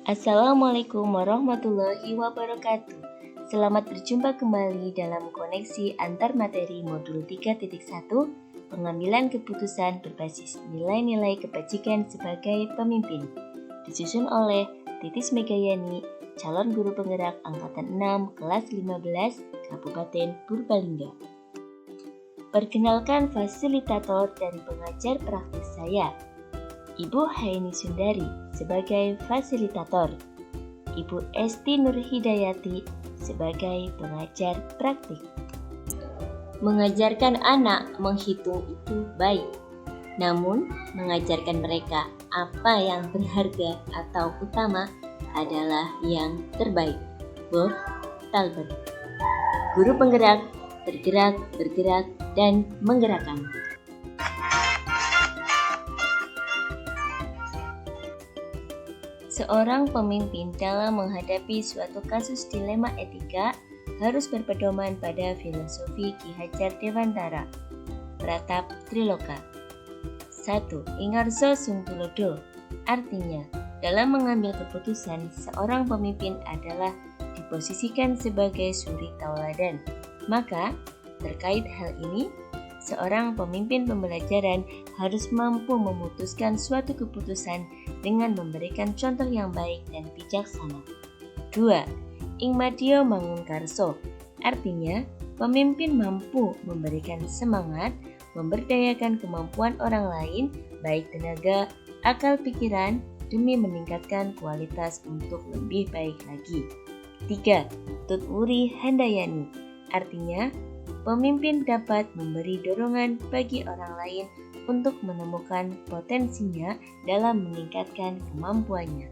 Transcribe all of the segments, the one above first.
Assalamualaikum warahmatullahi wabarakatuh. Selamat berjumpa kembali dalam koneksi antar materi modul 3.1 pengambilan keputusan berbasis nilai-nilai kebajikan sebagai pemimpin. Disusun oleh Titis Megayani, calon guru penggerak angkatan 6 kelas 15 Kabupaten Purbalingga. Perkenalkan fasilitator dan pengajar praktis saya, Ibu Haini Sundari sebagai fasilitator, Ibu Esti Nurhidayati sebagai pengajar praktik. Mengajarkan anak menghitung itu baik, namun mengajarkan mereka apa yang berharga atau utama adalah yang terbaik. Wolf Talbot. Guru penggerak, bergerak, dan menggerakkan. Seorang pemimpin dalam menghadapi suatu kasus dilema etika harus berpedoman pada filosofi Ki Hajar Dewantara. Pratap Triloka. 1. Ingarso Sungtulodo. Artinya, dalam mengambil keputusan, seorang pemimpin adalah diposisikan sebagai suri tauladan. Maka, terkait hal ini, seorang pemimpin pembelajaran harus mampu memutuskan suatu keputusan dengan memberikan contoh yang baik dan bijaksana. 2. Ingmadio Mangunkarso. Artinya, pemimpin mampu memberikan semangat, memberdayakan kemampuan orang lain, baik tenaga, akal pikiran, demi meningkatkan kualitas untuk lebih baik lagi. 3. Tutwuri Handayani. Artinya, pemimpin dapat memberi dorongan bagi orang lain untuk menemukan potensinya dalam meningkatkan kemampuannya.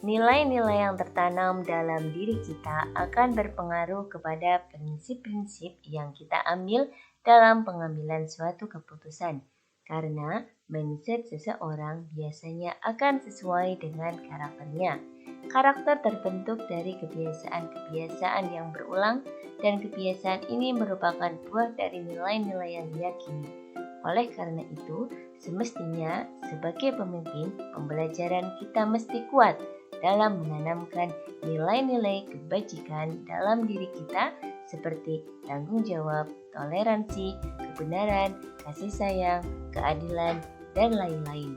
Nilai-nilai yang tertanam dalam diri kita akan berpengaruh kepada prinsip-prinsip yang kita ambil dalam pengambilan suatu keputusan, karena mindset seseorang biasanya akan sesuai dengan karakternya. Karakter terbentuk dari kebiasaan-kebiasaan yang berulang, dan kebiasaan ini merupakan buah dari nilai-nilai yang diyakini. Oleh karena itu, semestinya sebagai pemimpin, pembelajaran kita mesti kuat dalam menanamkan nilai-nilai kebajikan dalam diri kita seperti tanggung jawab, toleransi, kebenaran, kasih sayang, keadilan, dan lain-lain.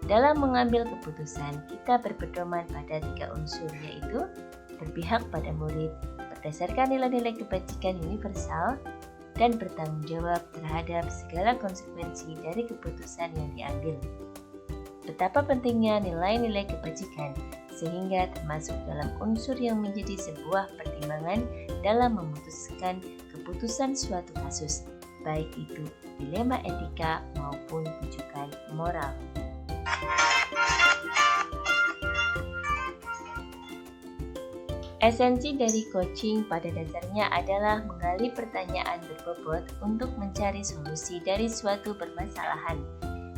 Dalam mengambil keputusan, kita berpedoman pada 3 unsur, yaitu berpihak pada murid berdasarkan nilai-nilai kebajikan universal dan bertanggung jawab terhadap segala konsekuensi dari keputusan yang diambil. Betapa pentingnya nilai-nilai kebajikan, sehingga termasuk dalam unsur yang menjadi sebuah pertimbangan dalam memutuskan keputusan suatu kasus, baik itu dilema etika maupun rujukan moral. Esensi dari coaching pada dasarnya adalah menggali pertanyaan berbobot untuk mencari solusi dari suatu permasalahan.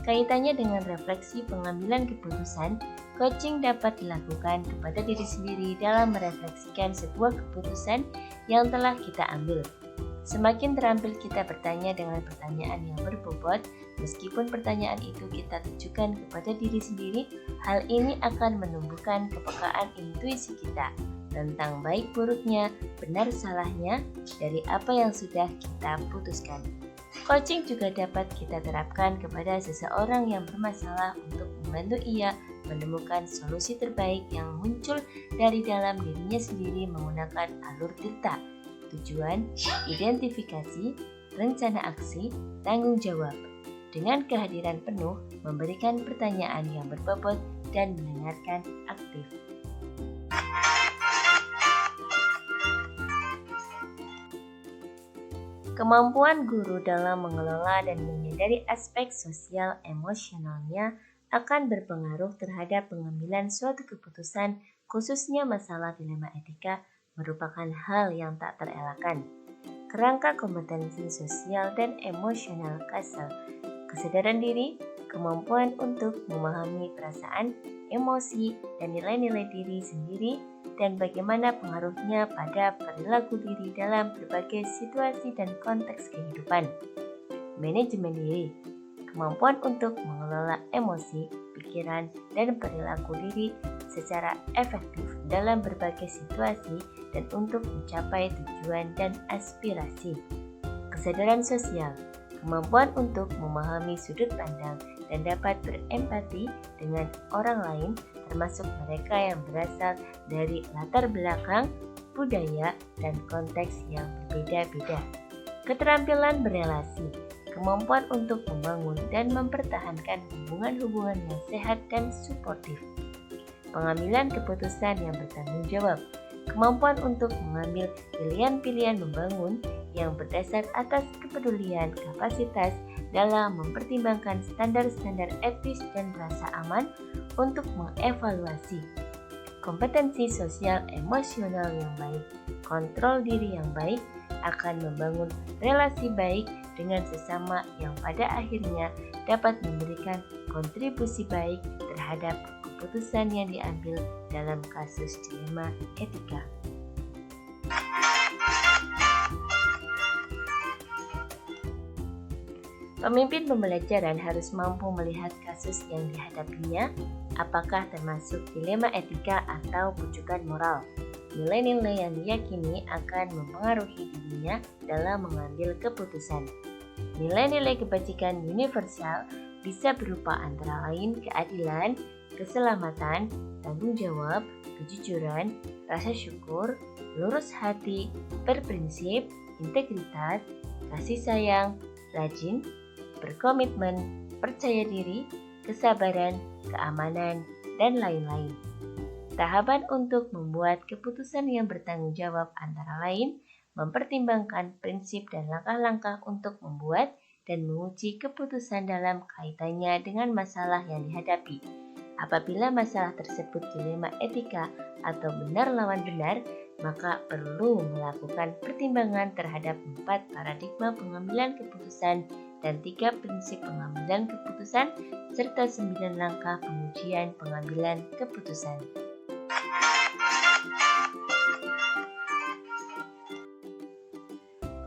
Kaitannya dengan refleksi pengambilan keputusan, coaching dapat dilakukan kepada diri sendiri dalam merefleksikan sebuah keputusan yang telah kita ambil. Semakin terampil kita bertanya dengan pertanyaan yang berbobot, meskipun pertanyaan itu kita tujukan kepada diri sendiri, hal ini akan menumbuhkan kepekaan intuisi kita tentang baik buruknya, benar salahnya dari apa yang sudah kita putuskan. Coaching juga dapat kita terapkan kepada seseorang yang bermasalah untuk membantu ia menemukan solusi terbaik yang muncul dari dalam dirinya sendiri menggunakan alur tirta. Tujuan, identifikasi, rencana aksi, tanggung jawab. Dengan kehadiran penuh, memberikan pertanyaan yang berbobot dan mendengarkan aktif. Kemampuan guru dalam mengelola dan menyadari aspek sosial emosionalnya akan berpengaruh terhadap pengambilan suatu keputusan, khususnya masalah dilema etika, merupakan hal yang tak terelakkan. Kerangka kompetensi sosial dan emosional Kasel, kesadaran diri, kemampuan untuk memahami perasaan, emosi, dan nilai-nilai diri sendiri, dan bagaimana pengaruhnya pada perilaku diri dalam berbagai situasi dan konteks kehidupan. manajemen diri, kemampuan untuk mengelola emosi, pikiran, dan perilaku diri secara efektif dalam berbagai situasi dan untuk mencapai tujuan dan aspirasi. Kesadaran sosial, kemampuan untuk memahami sudut pandang dan dapat berempati dengan orang lain, termasuk mereka yang berasal dari latar belakang, budaya, dan konteks yang berbeda-beda. Keterampilan berelasi, kemampuan untuk membangun dan mempertahankan hubungan-hubungan yang sehat dan suportif. Pengambilan keputusan yang bertanggung jawab, kemampuan untuk mengambil pilihan-pilihan membangun yang berdasar atas kepedulian kapasitas dalam mempertimbangkan standar-standar etis dan rasa aman untuk mengevaluasi. Kompetensi sosial emosional yang baik, kontrol diri yang baik akan membangun relasi baik dengan sesama yang pada akhirnya dapat memberikan kontribusi baik terhadap keputusan yang diambil dalam kasus dilema etika. Pemimpin pembelajaran harus mampu melihat kasus yang dihadapinya, apakah termasuk dilema etika atau pujukan moral. Nilai-nilai yang diyakini akan mempengaruhi dirinya dalam mengambil keputusan. Nilai-nilai kebajikan universal bisa berupa antara lain keadilan, keselamatan, tanggung jawab, kejujuran, rasa syukur, lurus hati, berprinsip, integritas, kasih sayang, rajin, berkomitmen, percaya diri, kesabaran, keamanan, dan lain-lain. Tahapan untuk membuat keputusan yang bertanggung jawab antara lain mempertimbangkan prinsip dan langkah-langkah untuk membuat dan menguji keputusan dalam kaitannya dengan masalah yang dihadapi. Apabila masalah tersebut dilema etika atau benar lawan benar, maka perlu melakukan pertimbangan terhadap 4 paradigma pengambilan keputusan dan 3 prinsip pengambilan keputusan serta 9 langkah pengujian pengambilan keputusan.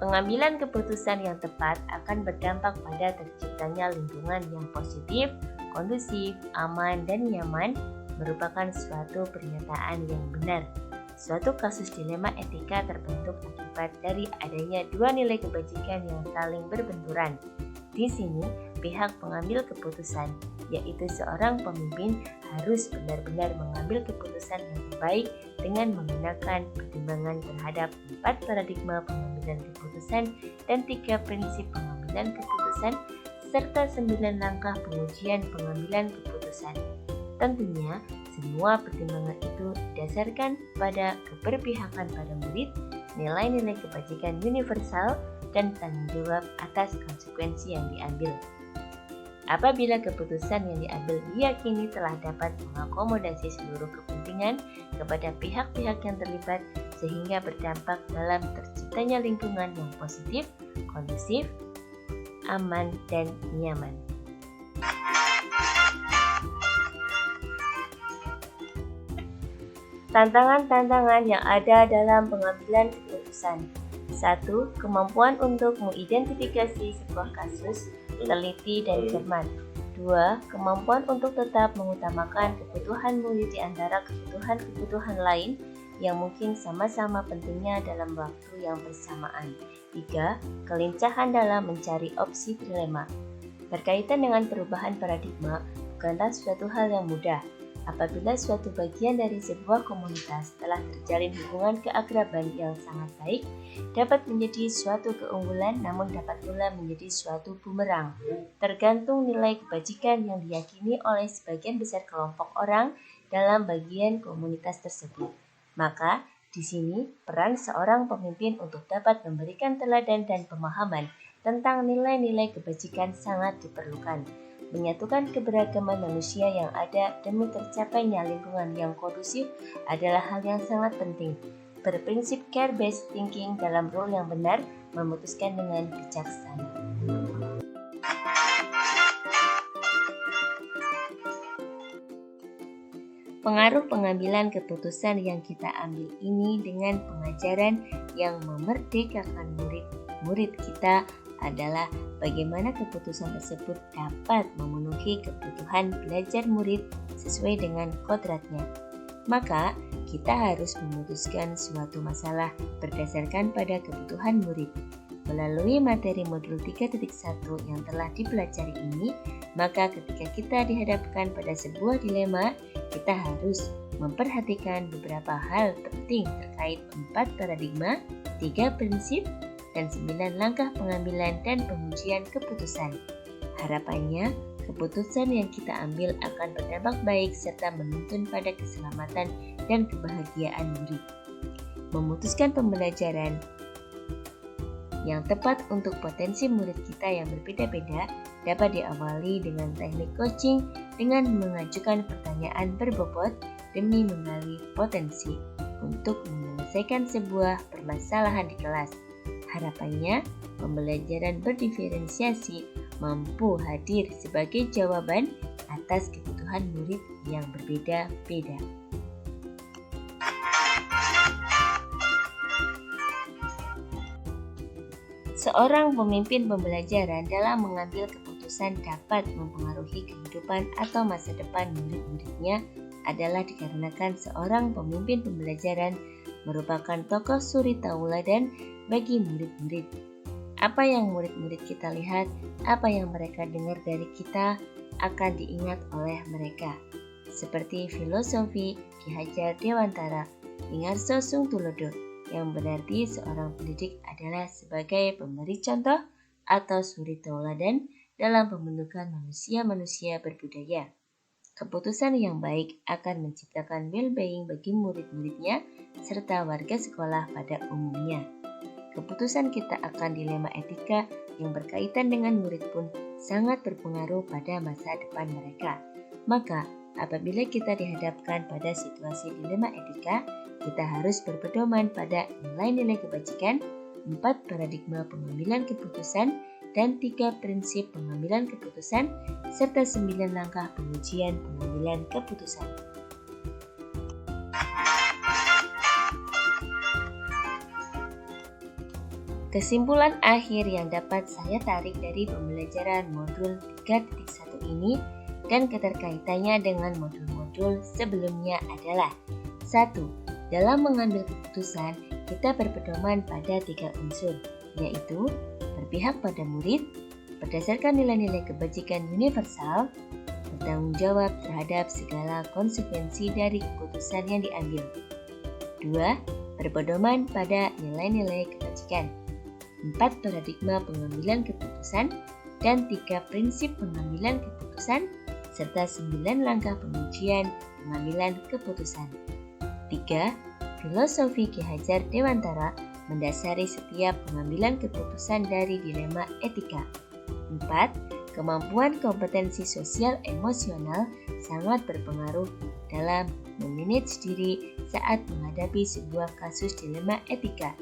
Pengambilan keputusan yang tepat akan berdampak pada terciptanya lingkungan yang positif, kondusif, aman, dan nyaman, merupakan suatu pernyataan yang benar. Suatu kasus dilema etika terbentuk akibat dari adanya 2 nilai kebajikan yang saling berbenturan. Di sini, pihak pengambil keputusan, yaitu seorang pemimpin, harus benar-benar mengambil keputusan yang terbaik dengan menggunakan pertimbangan terhadap 4 paradigma pengambilan keputusan dan 3 prinsip pengambilan keputusan serta 9 langkah pengujian pengambilan keputusan. Tentunya, semua pertimbangan itu didasarkan pada keberpihakan pada murid, nilai-nilai kebajikan universal, dan tanggung jawab atas konsekuensi yang diambil. Apabila keputusan yang diambil diyakini telah dapat mengakomodasi seluruh kepentingan kepada pihak-pihak yang terlibat sehingga berdampak dalam terciptanya lingkungan yang positif, kondusif, aman, dan nyaman. Tantangan-tantangan yang ada dalam pengambilan keputusan. 1. Kemampuan untuk mengidentifikasi sebuah kasus, teliti dan cermat. 2. Kemampuan untuk tetap mengutamakan kebutuhan murid di antara kebutuhan-kebutuhan lain yang mungkin sama-sama pentingnya dalam waktu yang bersamaan. 3. Kelincahan dalam mencari opsi dilema. Berkaitan dengan perubahan paradigma, bukanlah suatu hal yang mudah. Apabila suatu bagian dari sebuah komunitas telah terjalin hubungan keakraban yang sangat baik, dapat menjadi suatu keunggulan namun dapat pula menjadi suatu bumerang, tergantung nilai kebajikan yang diyakini oleh sebagian besar kelompok orang dalam bagian komunitas tersebut. Maka, di sini peran seorang pemimpin untuk dapat memberikan teladan dan pemahaman tentang nilai-nilai kebajikan sangat diperlukan. Menyatukan keberagaman manusia yang ada demi tercapainya lingkungan yang kondusif adalah hal yang sangat penting. Berprinsip care-based thinking dalam role yang benar, memutuskan dengan bijaksana. Pengaruh pengambilan keputusan yang kita ambil ini dengan pengajaran yang memerdekakan murid-murid kita adalah bagaimana keputusan tersebut dapat memenuhi kebutuhan belajar murid sesuai dengan kodratnya. Maka, kita harus memutuskan suatu masalah berdasarkan pada kebutuhan murid. Melalui materi modul 3.1 yang telah dipelajari ini, maka ketika kita dihadapkan pada sebuah dilema, kita harus memperhatikan beberapa hal penting terkait 4 paradigma, 3 prinsip, dan 9 langkah pengambilan dan pengujian keputusan. Harapannya, keputusan yang kita ambil akan berdampak baik serta menuntun pada keselamatan dan kebahagiaan murid. Memutuskan pembelajaran yang tepat untuk potensi murid kita yang berbeda-beda dapat diawali dengan teknik coaching dengan mengajukan pertanyaan berbobot demi mengenali potensi untuk menyelesaikan sebuah permasalahan di kelas. Harapannya, pembelajaran berdiferensiasi mampu hadir sebagai jawaban atas kebutuhan murid yang berbeda-beda. Seorang pemimpin pembelajaran dalam mengambil keputusan dapat mempengaruhi kehidupan atau masa depan murid-muridnya adalah dikarenakan seorang pemimpin pembelajaran merupakan tokoh suri tauladan bagi murid-murid. Apa yang murid-murid kita lihat, apa yang mereka dengar dari kita akan diingat oleh mereka. Seperti filosofi Ki Hajar Dewantara, Ingarso Sung Tulodo, yang berarti seorang pendidik adalah sebagai pemberi contoh atau suri tauladan dalam pembentukan manusia-manusia berbudaya. Keputusan yang baik akan menciptakan well-being bagi murid-muridnya serta warga sekolah pada umumnya. Keputusan kita akan dilema etika yang berkaitan dengan murid pun sangat berpengaruh pada masa depan mereka. Maka, apabila kita dihadapkan pada situasi dilema etika, kita harus berpedoman pada nilai-nilai kebajikan, 4 paradigma pengambilan keputusan, dan 3 prinsip pengambilan keputusan, serta 9 langkah pengujian pengambilan keputusan. Kesimpulan akhir yang dapat saya tarik dari pembelajaran modul 3.1 ini dan keterkaitannya dengan modul-modul sebelumnya adalah 1. Dalam mengambil keputusan, kita berpedoman pada 3 unsur, yaitu berpihak pada murid, berdasarkan nilai-nilai kebajikan universal, bertanggung jawab terhadap segala konsekuensi dari keputusan yang diambil. 2. Berpedoman pada nilai-nilai kebajikan, 4 paradigma pengambilan keputusan, dan 3 prinsip pengambilan keputusan, serta 9 langkah pengujian pengambilan keputusan. 3. Filosofi Ki Hajar Dewantara mendasari setiap pengambilan keputusan dari dilema etika. 4. Kemampuan kompetensi sosial emosional sangat berpengaruh dalam memanage diri saat menghadapi sebuah kasus dilema etika.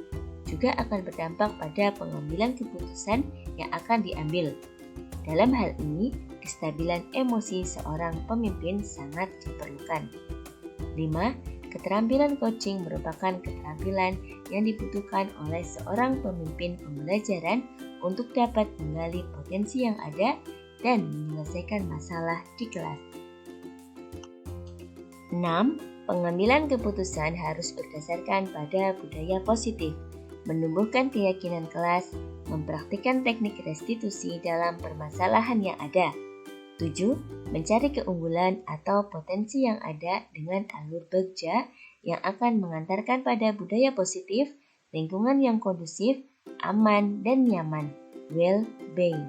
Juga akan berdampak pada pengambilan keputusan yang akan diambil. Dalam hal ini, kestabilan emosi seorang pemimpin sangat diperlukan. 5. Keterampilan coaching merupakan keterampilan yang dibutuhkan oleh seorang pemimpin pembelajaran untuk dapat menggali potensi yang ada dan menyelesaikan masalah di kelas. 6. Pengambilan keputusan harus berdasarkan pada budaya positif, menumbuhkan keyakinan kelas, mempraktikkan teknik restitusi dalam permasalahan yang ada. 7. Mencari keunggulan atau potensi yang ada dengan alur bagja yang akan mengantarkan pada budaya positif, lingkungan yang kondusif, aman, dan nyaman, well-being.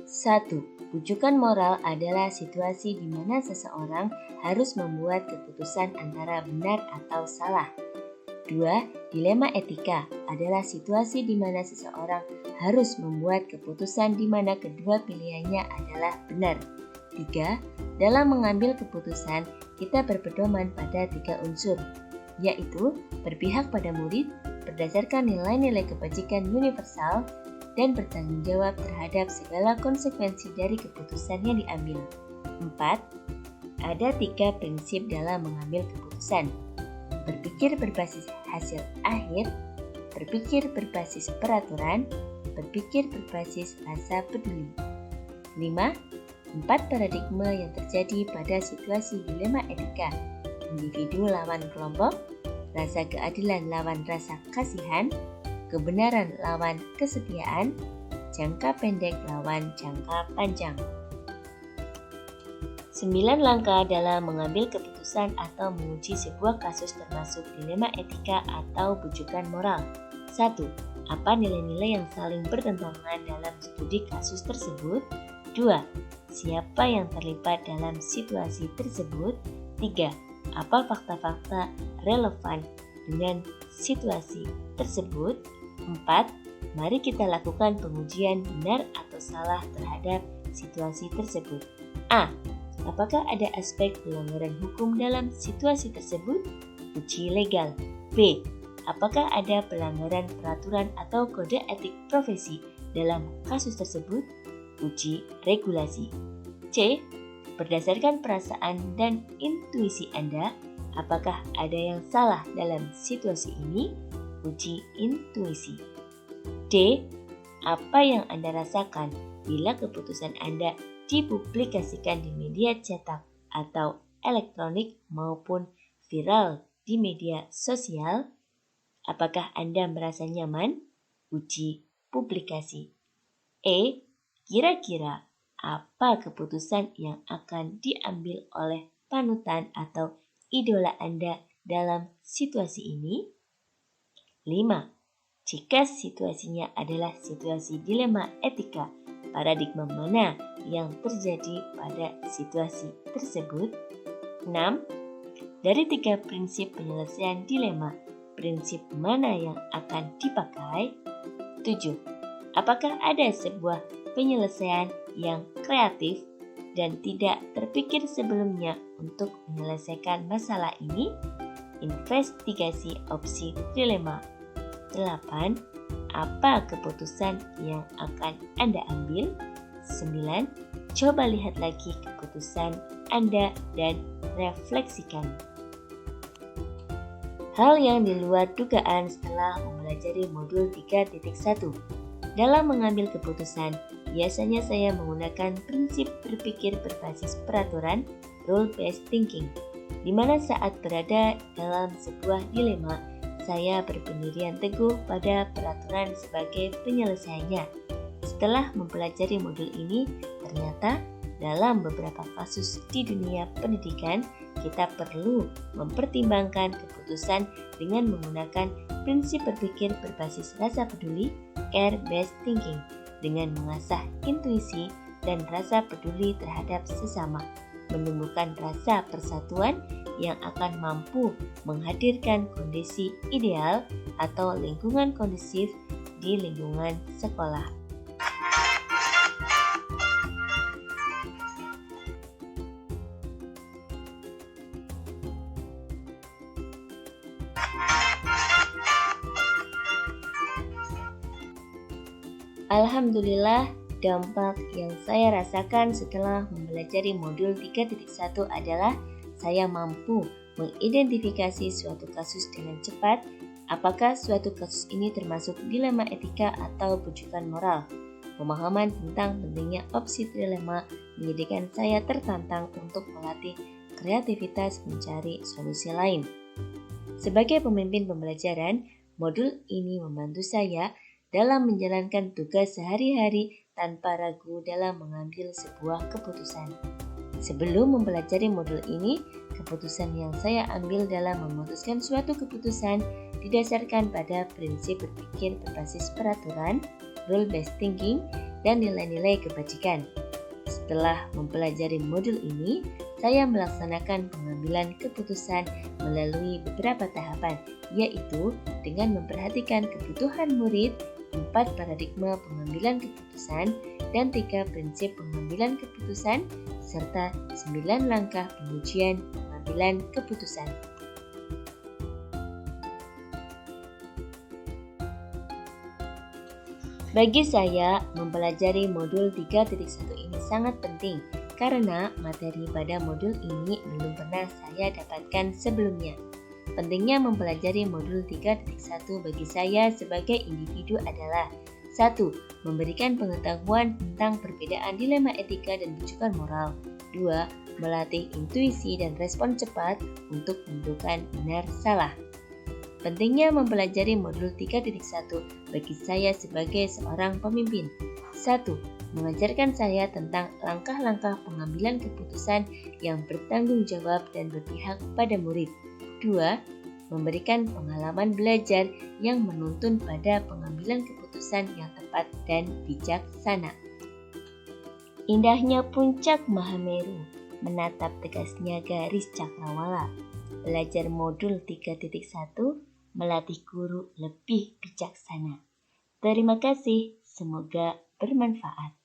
Satu, rujukan moral adalah situasi di mana seseorang harus membuat keputusan antara benar atau salah. 2. Dilema etika adalah situasi di mana seseorang harus membuat keputusan di mana kedua pilihannya adalah benar. 3. Dalam mengambil keputusan, kita berpedoman pada 3 unsur, yaitu berpihak pada murid berdasarkan nilai-nilai kebajikan universal dan bertanggung jawab terhadap segala konsekuensi dari keputusan yang diambil. 4. Ada 3 prinsip dalam mengambil keputusan. berpikir berbasis hasil akhir, berpikir berbasis peraturan, berpikir berbasis rasa peduli. 5. 4 paradigma yang terjadi pada situasi dilema etika: individu lawan kelompok, rasa keadilan lawan rasa kasihan, kebenaran lawan kesetiaan, jangka pendek lawan jangka panjang. 9 langkah dalam mengambil keputusan atau menguji sebuah kasus termasuk dilema etika atau bujukan moral. 1. Apa nilai-nilai yang saling bertentangan dalam studi kasus tersebut? 2. Siapa yang terlibat dalam situasi tersebut? 3. Apa fakta-fakta relevan dengan situasi tersebut? 4. Mari kita lakukan pengujian benar atau salah terhadap situasi tersebut. A. Apakah ada aspek pelanggaran hukum dalam situasi tersebut? Uji legal. B. Apakah ada pelanggaran peraturan atau kode etik profesi dalam kasus tersebut? Uji regulasi. C. Berdasarkan perasaan dan intuisi Anda, apakah ada yang salah dalam situasi ini? Uji intuisi. D. Apa yang Anda rasakan bila keputusan Anda dipublikasikan di media cetak atau elektronik maupun viral di media sosial? Apakah Anda merasa nyaman? Uji publikasi. E. Kira-kira apa keputusan yang akan diambil oleh panutan atau idola Anda dalam situasi ini? 5. Jika situasinya adalah situasi dilema etika, paradigma mana yang terjadi pada situasi tersebut? 6. Dari 3 prinsip penyelesaian dilema, prinsip mana yang akan dipakai? 7. Apakah ada sebuah penyelesaian yang kreatif dan tidak terpikir sebelumnya untuk menyelesaikan masalah ini? Investigasi opsi dilema. 8. Apa keputusan yang akan Anda ambil? 9. Coba lihat lagi keputusan Anda dan refleksikan. Hal yang di luar dugaan setelah mempelajari modul 3.1. Dalam mengambil keputusan, biasanya saya menggunakan prinsip berpikir berbasis peraturan, rule-based thinking, di mana saat berada dalam sebuah dilema, saya berpendirian teguh pada peraturan sebagai penyelesaiannya. Setelah mempelajari modul ini, ternyata dalam beberapa kasus di dunia pendidikan, kita perlu mempertimbangkan keputusan dengan menggunakan prinsip berpikir berbasis rasa peduli, care-based thinking, dengan mengasah intuisi dan rasa peduli terhadap sesama, menumbuhkan rasa persatuan yang akan mampu menghadirkan kondisi ideal atau lingkungan kondusif di lingkungan sekolah. Alhamdulillah, dampak yang saya rasakan setelah mempelajari modul 3.1 adalah saya mampu mengidentifikasi suatu kasus dengan cepat, apakah suatu kasus ini termasuk dilema etika atau bujukan moral. Pemahaman tentang pentingnya opsi trilema menjadikan saya tertantang untuk melatih kreativitas mencari solusi lain. Sebagai pemimpin pembelajaran, modul ini membantu saya dalam menjalankan tugas sehari-hari tanpa ragu dalam mengambil sebuah keputusan. Sebelum mempelajari modul ini, keputusan yang saya ambil dalam memutuskan suatu keputusan didasarkan pada prinsip berpikir berbasis peraturan, rule-based thinking, dan nilai-nilai kebajikan. Setelah mempelajari modul ini, saya melaksanakan pengambilan keputusan melalui beberapa tahapan, yaitu dengan memperhatikan kebutuhan murid, 4 paradigma pengambilan keputusan, dan 3 prinsip pengambilan keputusan, serta 9 langkah pengujian pengambilan keputusan. Bagi saya, mempelajari modul 3.1 ini sangat penting karena materi pada modul ini belum pernah saya dapatkan sebelumnya. Pentingnya mempelajari modul 3.1 bagi saya sebagai individu adalah 1. Memberikan pengetahuan tentang perbedaan dilema etika dan rujukan moral. 2. Melatih intuisi dan respon cepat untuk menentukan benar salah. Pentingnya mempelajari modul 3.1 bagi saya sebagai seorang pemimpin. 1. Mengajarkan saya tentang langkah-langkah pengambilan keputusan yang bertanggung jawab dan berpihak pada murid. 2. Memberikan pengalaman belajar yang menuntun pada pengambilan keputusan yang tepat dan bijaksana. Indahnya puncak Mahameru, menatap tegasnya garis cakrawala. Belajar modul 3.1, melatih guru lebih bijaksana. Terima kasih, semoga bermanfaat.